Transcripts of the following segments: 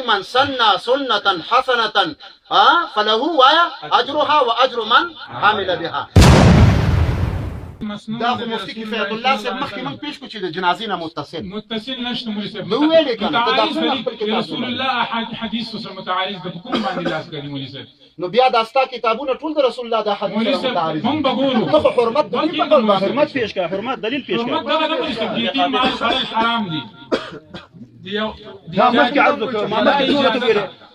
من سن سنة حسنة فله أجرها وأجر من عمل بها. دا خو مفتي کفایت الله صاحب مخکې موږ پېښ کړو چې د جنازې نه متصل نشته مولوي صاحب. نو ویلې کنه رسول الله حدیث سره متعارض د کوم باندې لاس کوي مولوي صاحب. نو بیا دا ستا کتابونه ټول د رسول الله د حدیث سره متعارض هم بګورو. ته حرمت د دې په قول باندې حرمت پیش کا، حرمت دلیل پیش کا. حرمت دا نه مولوي صاحب یتیم مال حرام دي. دا مخکې عرض وکړو ما مخکې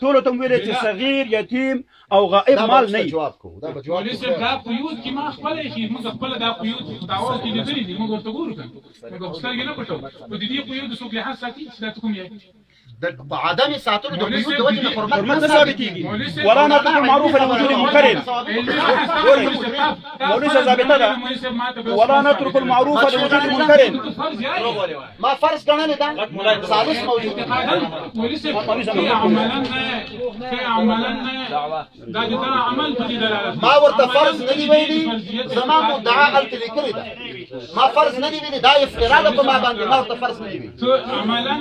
ټولو ته ویلې چې صغیر یتیم او غائب مال نه جواب کوو. دا به جواب مولوي صاحب دا قیود کې ما خپل شي موږ خپل دا قیود دعوا کې لیدلې دي موږ ورته ګورو موږ سترګې نه پټو په دې قیود څوک له حساسه چې دا کوم یې د عدم ساتلو د قیود د وجه نه حرمت نه ثابتېږي. ولا نطق المعروف لوجود منكر. مولوي صاحب ثابته ده ولا نترك المعروف لوجود منكر. ما فرض ګڼلې ده ثالث موجود مولوي صاحب عملا دا د عمل په دلالت ما ورته فرض نه دی ویلي زما مدعا الته لیکلې ده ما فرض نه دی ویلي دا افتراء ده په ما باندې ما ورته فرض نه دی ویلي عملا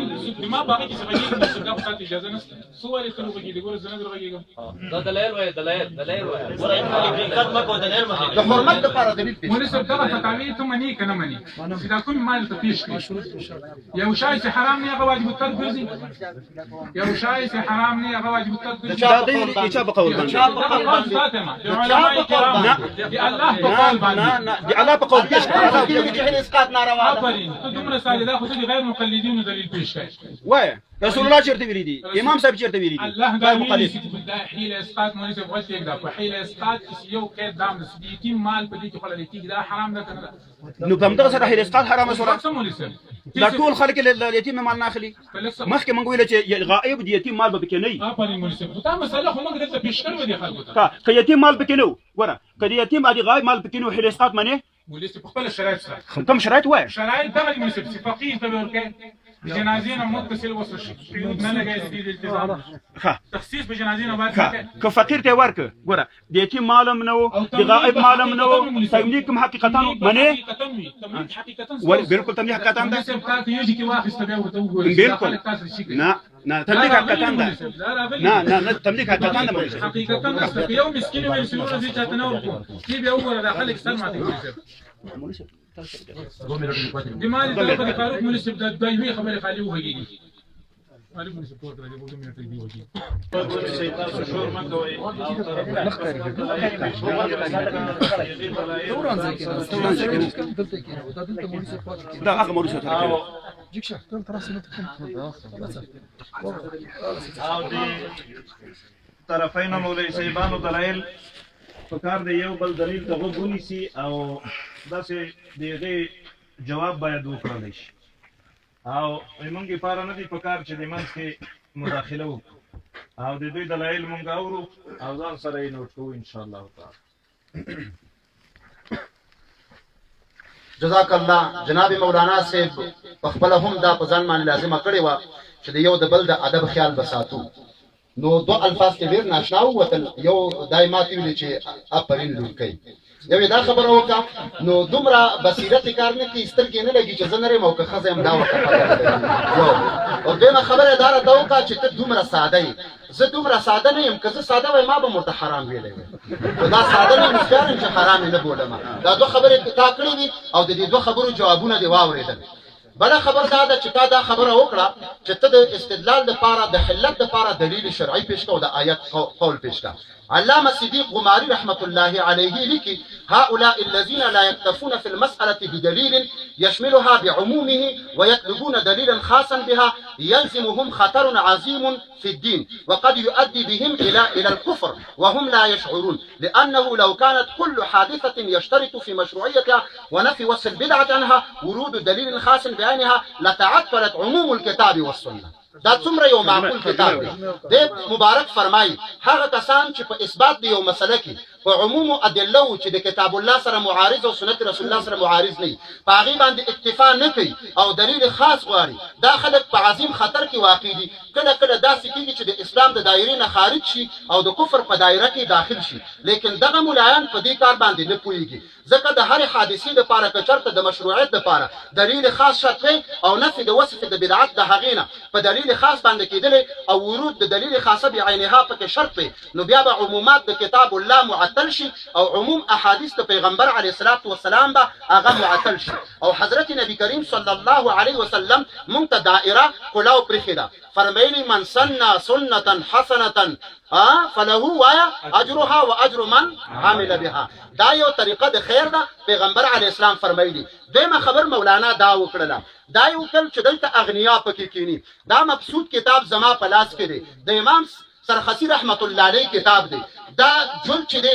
ما باندې چې دا په اجازه نشته سوالې ته وګورئ د ګور زنه درغږیږم دا دلایل وای دلایل وای حقیقت مکو دلایل مکو د حرمت لپاره دلیل پیش مولوي صاحب دا فتاوی ته منی کنه منی چې دا کوم مال ته پیش کړي یو شای چې حرام نه هغه واجب الترک ګرځي یو شای چې حرام نه هغه واجب الترک ګرځي دا دی چې په قول باندې فاطمه علماء کرام دی الله په قول باندې نه دی الله په قول پیش کړه جهل اسقاط ناروا ده. افرین ته دومره ساده خو دې غیر مقلدین دلیل پیش کړي وای رسول الله چیرته ویلي دي امام صاحب چیرته ویلي دي الله دا مقلد دا حیله اسقاط مولوي صاحب غوښتي دا په حیله اسقاط یو کې دام د یتیم مال په دې کې خلل کېږي دا حرام ده کنه نو په همدغه سره حیله اسقاط حرام سره مولوي صاحب دا ټول خلک له یتیم مال نه اخلي. مخکې موږ ویل چې غائب د یتیم مال به پکې نه وي. افرین مولوي صاحب دا مسله خو موږ دلته پیش کړو دي خلکو ته که یتیم مال پکې نه و ګوره که د یتیم د غائب مال پکې نه و حیله اسقاط منې مولوي صاحب خپل شرایط سره کوم شرایط وای شرایط دغه مولوي صاحب چې فقيه ته ورکه جنازې نه متصل وسه قیود نه لګای دي التزام تخصیص په جنازې نه باندې که فقیر ته ورکه ګوره د یتیم مالم نه و د غائب مالم نه و تملیک هم حقیقتا منې بالکل تملیک حقیقتا ده بالکل نه تملیک حقیقتا ده نه تملیک حقیقتا ده حقیقتا یو مسکین ویل شنو دې چاته نه ورکو چې به وګوره د خلک سر ماته د مال د فاروق مولوي صاحب د دوی خبره خالي وهږي علي مولوي صاحب ورته د 2 منټه دی وږي شور ما کوي دا هغه مولوي صاحب جيكشا كم تراس او دي طرفین مولوي صاحبانو دلایل پکار دی یو بل دلیل ته وګونی سي او داسې دغه جواب باید وکړل شي او موږ لپاره نه دی پکار چې د منځ کې مداخله وکړو او د دوی دلایل موږ اورو او ځان سره یې نوٹ کوو ان شاء الله تعالی. جزاک الله. جناب مولانا صاحب په خپل هم دا په ځان باندې لازمه کړې وه چې د یو د بل د ادب خیال بساتو. نو دو الفاظ کې ډېر ناشنا ووتل. یو دایمات ویلي چې افرین لورکۍ یو دا خبره وکړه نو دومره بصیرت کار نه کوي سترګې نه لګي چې زه نرم او که ښځه یم دا ورته یو او دویمه خبره دا راته وکړه چې ته دومره ساده یې زه دومره ساده نه یم که زه ساده وای ما به ورته حرام ویلی وی خو دا ساده نه یم هوښیار یم چې حرام یې نه بولم. دا دوه خبرې تا کړې وي او د دې دوه خبرو جوابونه دې واورېدل. بله خبر دا ده چې تا دا خبره وکړه چې ته د استدلال دپاره د حلت دپاره دلیل شرعي پیش کړه او د آیت قول پیش کړه. علامه صدیق غماری رحمة الله عليه لكي هؤلاء الذين لا يكتفون في المسألة بدليل يشملها بعمومه ويطلبون دليلا خاصا بها يلزمهم خطر عظيم في الدين وقد يؤدي بهم إلى الكفر وهم لا يشعرون لأنه لو كانت كل حادثة يشترط في مشروعيتها ونفي وصف البدعة عنها ورود دليل خاص بعينها لتعطلت عموم الكتاب والسنة. دا څومره یو معقول کتاب دی. د مبارک فرمایي هغه کسان چې په اثبات د یو مسله کې په عموم ادله چې د کتاب الله سره معارض او سنت رسول الله سره معارض نه په هغې باندې اکتفا نه کوي او دلیل خاص غواړي دا خلک په عظیم خطر کې واقع دي. کله کله داسې کېږي چې د اسلام د دایرې نه خارج شي او د کفر په دایره کې داخل شي لیکن دغه ملایان په دې کار باندې نه پوهېږي ځکه د هرې حادثې دپاره که چېرته د مشروعیت دپاره دلیل خاص شرط وی او نفي د وصف د بدعت د هغې نه په دلیل خاص باندې کېدلی او ورود د دلیل خاصه بعینها پکې شرط وي نو بیا به عمومات د کتاب الله معطل شي او عموم احادیث د پیغمبر علیه الصلاة والسلام به هغه معطل شي او حضرت نبی کریم صلی الله علیه وسلم مونږ ته دائره کلاو پرېښې ده فرمایلی من سنه سنة حسنة فله وایا اجرها و اجر من عمل بها دا یو طریقه د خیر ده پیغمبر علیه السلام فرمایلی دویمه خبر مولانا دا وکړله دا یو کل چې دلته اغنیا پکې کینی دا مبسوط کتاب زما په لاس کې دی د امام سرخسی رحمت الله علیه کتاب دی دا جلد چې دی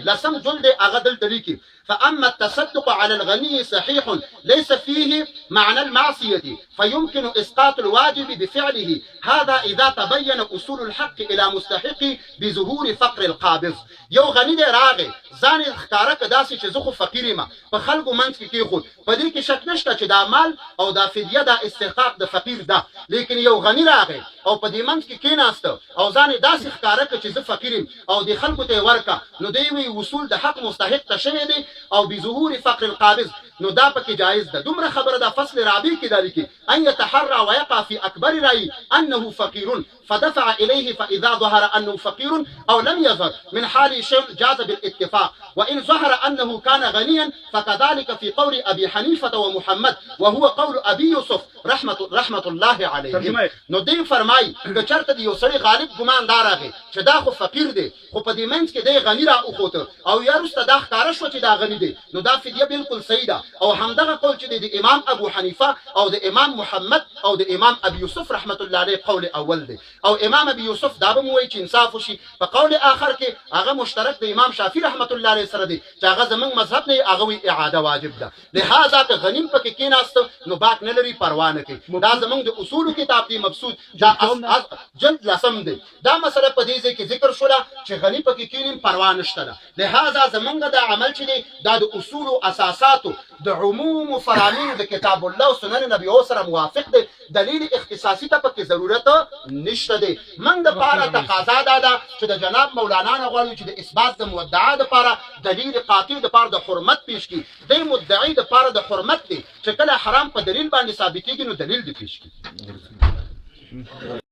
لسم جلد دی هغه دلته لیکي فأما التصدق على الغني صحيح ليس فيه معنى المعصية فيمكن إسقاط الواجب بفعله هذا إذا تبين أصول الحق إلى مستحق بظهور فقر القابض یو غنی دی راغی ځان یې ښکاره که داسې چې زه خو فقیر یم په خلکو منځ کې کېښود په دې کې شک نشته چې دا مال او دا فدیه دا استحقاق د فقیر ده لیکن یو غنی راغی او په دې منځ کې کېناسته او ځان یې داسې ښکاره که چې زه فقیر یم او دې خلکو ته یې ورکه نو دی وی اصول د حق مستحق ته شوی دی او بظهور فقر القابض نو دا پکې جایز ده دومره خبره ده فصل رابع کې دا لیکي ان يتحرى ويقع في اکبر رأي انه فقير فدفع اليه فاذا ظهر انه فقير او لم يظهر من حال شيء جاز بالاتفاق وان ظهر انه كان غنيا فكذلك في قول ابي حنيفه ومحمد وهو قول ابي يوسف رحمه الله عليه نو دی فرمای د چرته دی یو سړی غالب ګمان دار راغی چې دا خو فقیر دی خو په دې منځ کې دی غنی را اوخوته او یا رسته دا ښکاره شو چې دا غنی دی نو دا فدیه بالکل صحیح ده او همدغه قول چې د امام ابو حنیفه او د امام محمد او د امام ابي يوسف رحمه الله علیه قول اول دی او امام ابي يوسف دا به مو وایي چې انصاف وشي په قول آخر کې هغه مشترک د امام شافعي رحمه الله علیه سره دی چې هغه زمونږ مذهب نه هغه وی اعاده واجب ده لهذا که غنیم پکې کېناست نو باک نه لري پروا نه کوي دا زمونږ د اصول کتاب دی مبسوط دا جلد لسم دی دا مسله په دې ځای کې ذکر شوله چې غنی پکې کېنیم پروا نشته ده لهذا زمونږ دا عمل چې دی دا د اصول او اساساتو د عموم فرامین د کتاب الله او سنن نبی او سره موافق دی دلیل اختصاصي ته پکې ضرورت نشته دی من د پاره تقاضا ده چې د جناب مولانا نه غواړو چې د اثبات د مدعا د پاره دلیل قاطع د پاره د حرمت پیش کړي د مدعي د پاره د حرمت دی چې کله حرام په دلیل باندې ثابتېږي نو دلیل دې پیش کړي